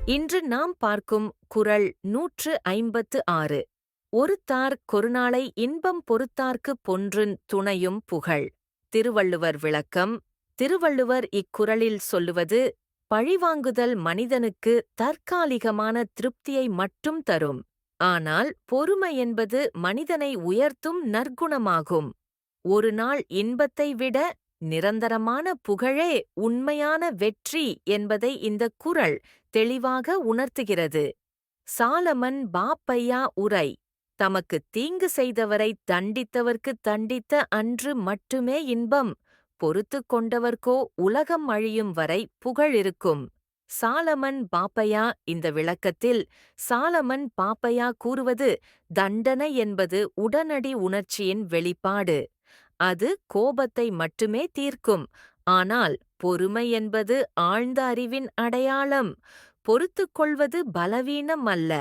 இன்று நாம் பார்க்கும் குறள் 156. ஒறுத்தார் கொறுநாளை இன்பம் பொறுத்தார்க்குப் பொன்றுன் துணையும் புகழ். திருவள்ளுவர் விளக்கம். திருவள்ளுவர் இக்குறளில் சொல்லுவது, பழிவாங்குதல் மனிதனுக்கு தற்காலிகமான திருப்தியை மட்டும் தரும். ஆனால் பொறுமை என்பது மனிதனை உயர்த்தும் நற்குணமாகும். ஒரு நாள் இன்பத்தை விட நிரந்தரமான புகழே உண்மையான வெற்றி என்பதை இந்தக் குறள் தெளிவாக உணர்த்துகிறது. சாலமன் பாப்பையா உரை. தமக்குத் தீங்கு செய்தவரை தண்டித்தவர்க்குத் தண்டித்த அன்று மட்டுமே இன்பம், பொறுத்துக் கொண்டவர்க்கோ உலகம் அழியும் வரை புகழ் இருக்கும். சாலமன் பாப்பையா. இந்த விளக்கத்தில் சாலமன் பாப்பையா கூறுவது, தண்டனை என்பது உடனடி உணர்ச்சியின் வெளிப்பாடு. அது கோபத்தை மட்டுமே தீர்க்கும். ஆனால் பொறுமை என்பது ஆழ்ந்த அறிவின் அடையாளம். பொறுத்துக் கொள்வது பலவீனம் அல்ல,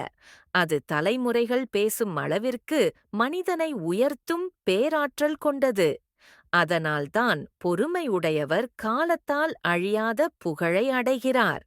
அது தலைமுறைகள் பேசும் அளவிற்கு மனிதனை உயர்த்தும் பேராற்றல் கொண்டது. அதனால்தான் பொறுமை உடையவர் காலத்தால் அழியாத புகழை அடைகிறார்.